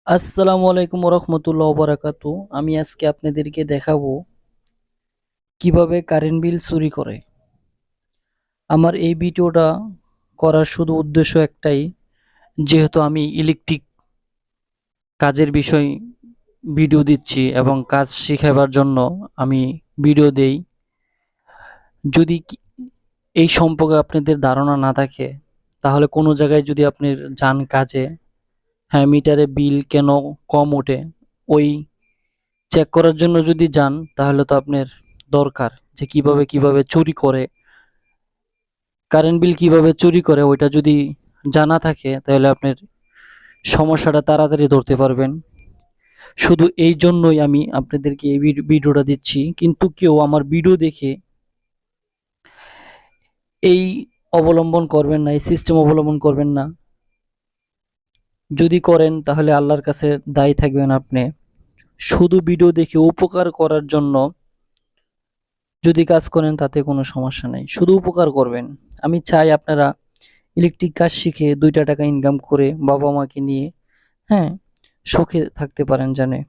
আসসালামু আলাইকুম রহমতুল্লাহ বারাকাতু। আমি আজকে আপনাদেরকে দেখাবো কিভাবে কারেন্ট বিল চুরি করে। আমার এই ভিডিওটা করার শুধু উদ্দেশ্য একটাই, যেহেতু আমি ইলেকট্রিক কাজের বিষয় ভিডিও দিচ্ছি এবং কাজ শিখাবার জন্য আমি ভিডিও দেই। যদি এই সম্পর্কে আপনাদের ধারণা না থাকে, তাহলে কোনো জায়গায় যদি আপনি যান কাজে, হ্যাঁ, মিটারে বিল কেন কম ওঠে ওই চেক করার জন্য যদি যান, তাহলে তো আপনার দরকার যে কিভাবে চুরি করে, কারেন্ট বিল কিভাবে চুরি করে ওইটা যদি জানা থাকে, তাহলে আপনার সমস্যাটা তাড়াতাড়ি ধরতে পারবেন। শুধু এই জন্যই আমি আপনাদেরকে এই ভিডিওটা দিচ্ছি। কিন্তু কেউ আমার ভিডিও দেখে এই অবলম্বন করবেন না, এই সিস্টেম অবলম্বন করবেন না। যদি করেন তাহলে আল্লাহর কাছে দায়ী থাকবেন আপনি। শুধু ভিডিও দেখে উপকার করার জন্য যদি কাজ করেন, তাতে কোনো সমস্যা নেই, শুধু উপকার করবেন। আমি চাই আপনারা ইলেকট্রিক কাজ শিখে 2টা টাকা ইনকাম করে বাবা মাকে নিয়ে, হ্যাঁ, সুখে থাকতে পারেন। জানে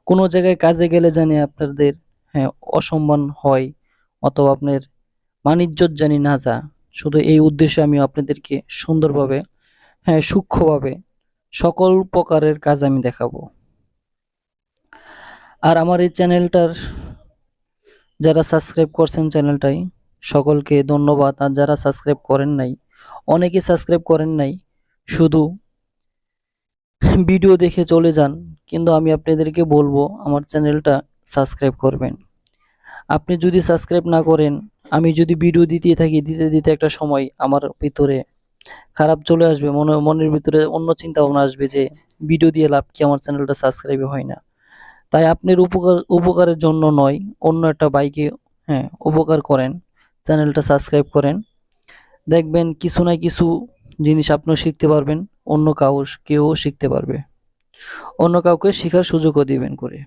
কোনো জায়গায় কাজে গেলে জানে আপনাদের, হ্যাঁ, অসম্মান হয় অথবা আপনার মানিজ্যত জানি না যা। শুধু এই উদ্দেশ্যে আমি আপনাদেরকে সুন্দরভাবে, হ্যাঁ, সূক্ষ্মভাবে সকল প্রকারের কাজ আমি দেখাবো। আর আমার এই চ্যানেলটার যারা সাবস্ক্রাইব করছেন চ্যানেলটাই, সকলকে ধন্যবাদ। আর যারা সাবস্ক্রাইব করেন নাই, অনেকে সাবস্ক্রাইব করেন নাই, শুধু ভিডিও দেখে চলে যান। কিন্তু আমি আপনাদেরকে বলবো আমার চ্যানেলটা সাবস্ক্রাইব করবেন। আপনি যদি সাবস্ক্রাইব না করেন, আমি যদি ভিডিও দিতে থাকি, দিতে দিতে একটা সময় আমার ভিতরে খারাপ চলে আসবে, মনের ভিতরে অন্য চিন্তা ভাবনা আসবে যে ভিডিও দিয়ে লাভ কি, আমার চ্যানেলটা সাবস্ক্রাইব হয় না। তাই আপনার উপকারের জন্য নয়, অন্য একটা বাইকে, হ্যাঁ, উপকার করেন, চ্যানেলটা সাবস্ক্রাইব করেন। দেখবেন কিছু না কিছু জিনিস আপনিও শিখতে পারবেন, অন্য কেউ শিখতে পারবে, অন্য কাউকে শেখার সুযোগও দিবেন করে।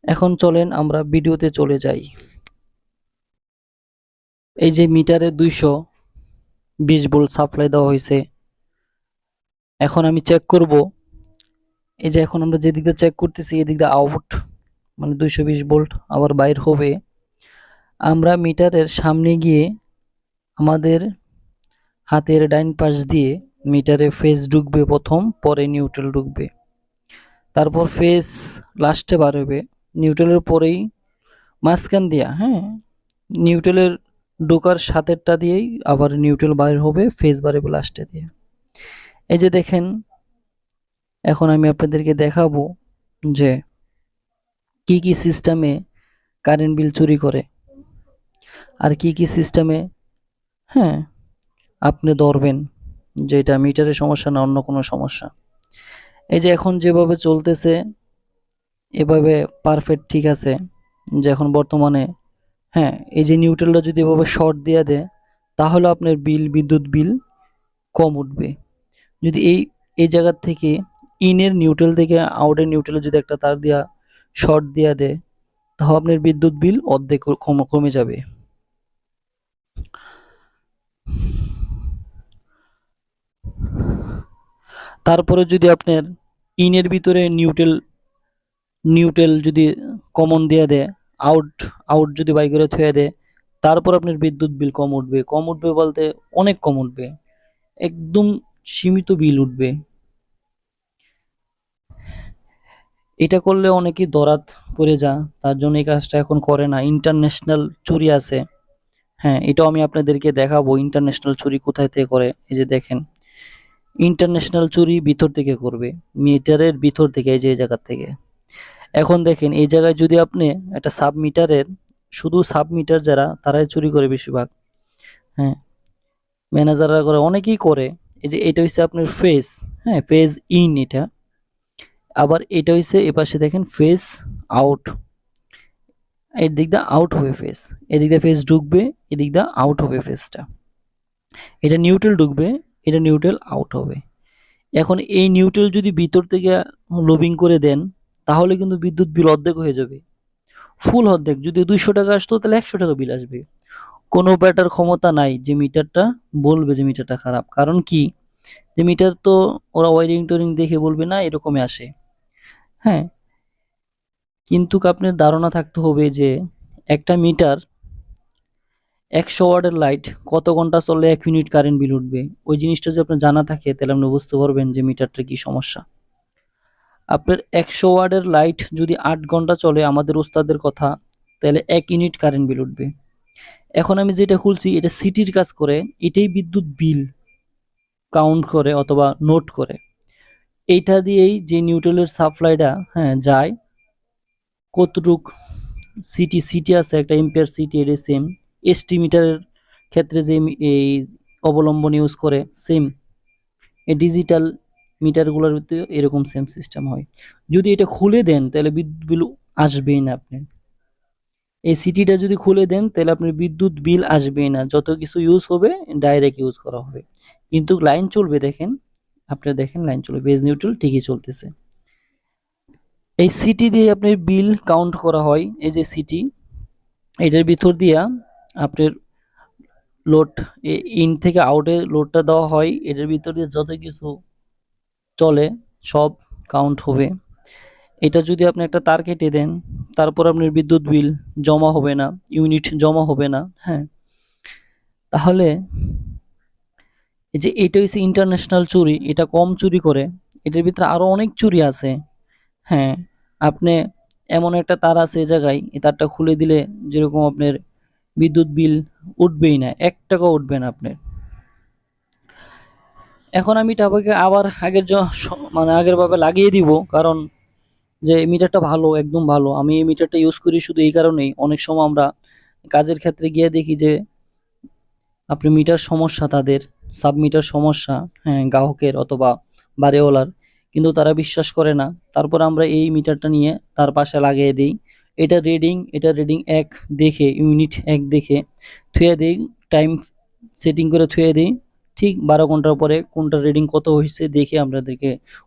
এখন চলেন আমরা ভিডিওতে চলে যাই। এই যে মিটারে 220 ভোল্ট সাপ্লাই দেওয়া হয়েছে। এখন আমি চেক করব। এই যে এখন আমরা যেদিকে চেক করতেছি, এদিক দিয়ে আউট, মানে 220 ভোল্ট আবার বাইর হবে। আমরা মিটারের সামনে গিয়ে আমাদের হাতের ডাইন পাশ দিয়ে মিটারে ফেজ ঢুকবে প্রথম, পরে নিউট্রাল ঢুকবে, তারপর ফেজ লাস্টে বার হবে। নিউট্রালের পরেই মাঝখান দিয়া, হ্যাঁ, নিউট্রালের ঢোকার সাথেরটা দিয়েই আবার নিউট্রাল বাইর হবে, ফেজ বার হবে লাস্টে দিয়ে। এই যে দেখেন, এখন আমি আপনাদেরকে দেখাবো যে কি কি সিস্টেমে কারেন্ট বিল চুরি করে, আর কি কি সিস্টেমে, হ্যাঁ, আপনি ধরবেন যে এটা মিটারের সমস্যা না অন্য কোনো সমস্যা। এই যে এখন যেভাবে চলতেছে এভাবে পারফেক্ট ঠিক আছে। যে এখন বর্তমানে, হ্যাঁ, এই যে নিউট্রালটা যদি এভাবে শর্ট দিয়ে দেয়, তাহলে আপনার বিদ্যুৎ বিল কম উঠবে। যদি এই এই জায়গার থেকে ইনের নিউট্রাল থেকে আউটের নিউট্রালে যদি একটা তার দিয়া শর্ট দিয়া দেয়, তাহলে আপনার বিদ্যুৎ বিল অর্ধেক কমে যাবে। তারপরে যদি আপনার ইনের ভিতরে নিউট্রাল যদি কমন দিয়ে দেয়, আউট আউট যদি বাই করে থুয়ে দেয়, তারপর আপনার বিদ্যুৎ বিল কম উঠবে বলতে অনেক কম উঠবে, একদম সীমিত বিল উঠবে। এটা করলে অনেকেই দরাত পড়ে যা, তার জন্য এই কাজটা এখন করে না। ইন্টারন্যাশনাল চুরি আছে, হ্যাঁ, এটাও আমি আপনাদেরকে দেখাবো ইন্টারন্যাশনাল চুরি কোথায় থেকে করে। এই যে দেখেন, ইন্টারন্যাশনাল চুরি ভিতর থেকে করবে, মিটারের ভিতর থেকে, এই যে এই জায়গা থেকে। এখন দেখেন এই জায়গায় যদি আপনি একটা সাবমিটারের, শুধু সাবমিটার যারা তারাই চুরি করে বেশিরভাগ, হ্যাঁ, ম্যানেজাররা করে, অনেকেই করে। এই যে এটা হচ্ছে আপনার ফেজ, হ্যাঁ, ফেজ ইন এটা। আবার এটা হচ্ছে এপাশে দেখেন ফেজ আউট, এর দিক দিয়ে আউট হবে ফেজ, এদিক দিয়ে ফেজ ঢুকবে, এদিক দিয়ে আউট হবে ফেজটা। এটা নিউট্রাল ঢুকবে, এটা নিউট্রাল আউট হবে। এখন এই নিউট্রাল যদি ভিতর থেকে লোবিং করে দেন, তাহলে কিন্তু বিদ্যুৎ বিল অর্ধেক হয়ে যাবে, ফুল অর্ধেক। যদি 200 টাকা আসতো, তাহলে 100 টাকা বিল আসবে। কোনো ব্যাটার ক্ষমতা নাই যে মিটারটা বলবে যে মিটারটা খারাপ। কারণ কি, যে মিটার তো ওরা ওয়ারিং টোরিং দেখে বলবে না এরকমই আসে। হ্যাঁ, কিন্তু আপনার ধারণা থাকতে হবে যে একটা মিটার 100 ওয়াটের লাইট কত ঘন্টা চললে 1 ইউনিট কারেন্ট বিল উঠবে। ওই জিনিসটা যদি আপনার জানা থাকে তাহলে আপনি বুঝতে পারবেন যে মিটারটার কি সমস্যা। আপনার 100 ওয়াটের লাইট যদি 8 ঘন্টা চলে আমাদের ওস্তাদের কথা, তাহলে 1 ইউনিট কারেন্ট বিল উঠবে। এখন আমি যেটা খুলছি এটা সিটির কাজ করে, এটাই বিদ্যুৎ বিল কাউন্ট করে অথবা নোট করে। এইটা দিয়েই যে নিউট্রালের সাপ্লাইটা যায় কতটুক সিটি আছে একটা এম্পিয়ার সিটি, এটা সেম এসটি মিটারের ক্ষেত্রে যে এই অবলম্বন ইউজ করে সেম এই ডিজিটাল মিটারগুলোর ভিতরে এরকম সেম সিস্টেম হয়। যদি এটা খুলে দেন তাহলে বিদ্যুৎ বিল আসবেই না। আপনি এই সিটিটা যদি খুলে দেন তাহলে আপনার বিদ্যুৎ বিল আসবেই না, যত কিছু ইউজ হবে ডাইরেক্ট ইউজ করা হবে, কিন্তু লাইন চলবে। দেখেন, আপনারা দেখেন লাইন চলবে, বেজ নিউট্রাল ঠিকই চলতেছে। এই সিটি দিয়ে আপনার বিল কাউন্ট করা হয়। এই যে সিটি, এটার ভিতর দিয়া আপনার লোড ইন থেকে আউটে লোডটা দেওয়া হয়, এটার ভিতর দিয়ে যত কিছু চলে সব কাউন্ট হবে। এটা যদি আপনি একটা তার কেটে দেন তারপর আপনার বিদ্যুৎ বিল জমা হবে না, ইউনিট জমা হবে না। হ্যাঁ, তাহলে এই যে এটা হচ্ছে ইন্টারন্যাশনাল চুরি, এটা কম চুরি করে, এটার ভিতরে আরো অনেক চুরি আছে। হ্যাঁ, আপনি এমন একটা তার আছে এই জায়গায়, এই তারটা খুলে দিলে যেরকম আপনার বিদ্যুৎ বিল উঠবেই না, 1 টাকা উঠবে না আপনার। এখন আমি টাকাকে আবার মানে আগের ভাবে লাগিয়ে দিব, কারণ যে মিটারটা ভালো, একদম ভালো। আমি এই মিটারটা ইউজ করি শুধু এই কারণেই, অনেক সময় আমরা কাজের ক্ষেত্রে গিয়ে দেখি যে আপনি মিটার সমস্যা, তাদের সাবমিটার সমস্যা, গ্রাহকের অথবা বাড়িওয়ালার, কিন্তু তারা বিশ্বাস করে না। তারপর আমরা এই মিটারটা নিয়ে তার পাশে লাগিয়ে দিই। এটা রিডিং 1 দেখে, ইউনিট 1 দেখে থুয়ে দিই, টাইম সেটিং করে থুয়ে দিই। ঠিক 12 ঘন্টার পরে কোনটা রিডিং কত হয়েছে দেখে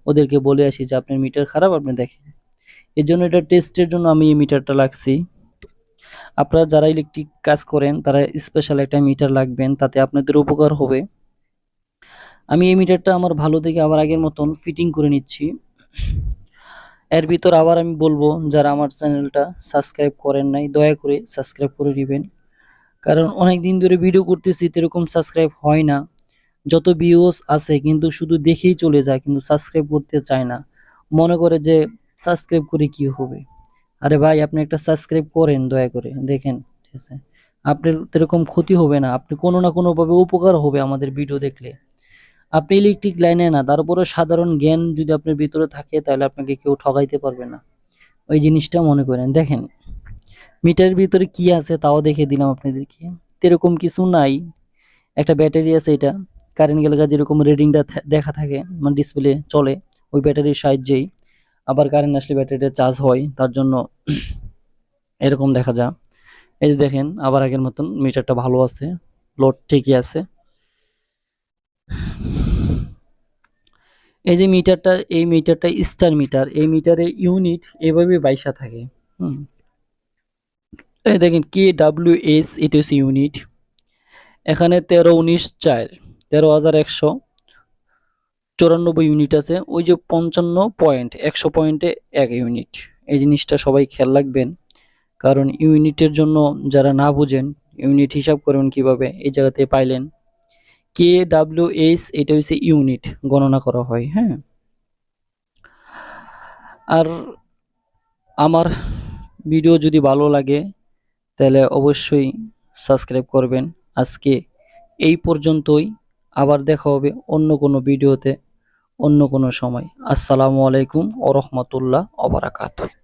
ওদেরকে বলে আসি যে আপনার মিটার খারাপ, আপনি দেখেন। এর জন্য এটা টেস্টের জন্য আমি এই মিটারটা লাগছি। আপনারা যারা ইলেকট্রিক কাজ করেন তারা স্পেশাল একটা মিটার লাগবেন, তাতে আপনাদের উপকার হবে। আমি এই মিটারটা আমার ভালো দেখে আবার আগের মতন ফিটিং করে নিচ্ছি। এর ভিতর আবার আমি বলবো, যারা আমার চ্যানেলটা সাবস্ক্রাইব করেন নাই দয়া করে সাবস্ক্রাইব করে দিবেন, কারণ অনেক দিন ধরে ভিডিও করতেছি এরকম সাবস্ক্রাইব হয় না। যত ভিউজ আছে কিন্তু শুধু দেখেই চলে যায়, কিন্তু সাবস্ক্রাইব করতে চায় না, মনে করে যে সাবস্ক্রাইব করে কি হবে। আরে ভাই, আপনি একটা সাবস্ক্রাইব করেন দয়া করে, দেখেন ঠিক আছে, আপনার এরকম ক্ষতি হবে না, আপনি কোনো না কোনো ভাবে উপকার হবে আমাদের ভিডিও দেখলে। আপনি ইলেকট্রিক লাইনে না, তারপরে সাধারণ জ্ঞান যদি আপনার ভিতরে থাকে তাহলে আপনাকে কেউ ঠকাইতে পারবে না, ওই জিনিসটা মনে করেন। দেখেন মিটারের ভিতরে কি আছে তাও দেখে দিলাম আপনাদেরকে, এরকম কিছু নাই। একটা ব্যাটারি আছে, এটা কারেন্ট গেলে যেরকম রিডিংটা দেখা থাকে, মানে ডিসপ্লে চলে ওই ব্যাটারির সাহায্যেই। আবার কারেন্ট আসলে ব্যাটারিটা চার্জ হয়, তার জন্য এরকম দেখা যায়। এই যে দেখেন আবার আগের মতন মিটারটা ভালো আছে, লোড ঠিকই আছে। এই যে এই মিটারটা স্টার মিটার, এই মিটারে ইউনিট এভাবে 22 থাকে। এই দেখেন KWS, এটা হচ্ছে ইউনিট। এখানে 13 19 4 13,194 ইউনিট আছে। ওই যে 55 পয়েন্ট, 100 পয়েন্টে 1 ইউনিট। এই জিনিসটা সবাই খেয়াল রাখবেন, কারণ ইউনিটের জন্য যারা না বুঝেন ইউনিট হিসাব করবেন কিভাবে, এই জায়গাতে পাইলেন KWS, এটা হচ্ছে ইউনিট গণনা করা হয়। হ্যাঁ, আর আমার ভিডিও যদি ভালো লাগে তাহলে অবশ্যই সাবস্ক্রাইব করবেন। আজকে এই পর্যন্তই, আবার দেখা হবে অন্য কোনো ভিডিওতে অন্য কোনো সময়। আসসালামু আলাইকুম ওয়া রাহমাতুল্লাহ ওয়া বারাকাতুহু।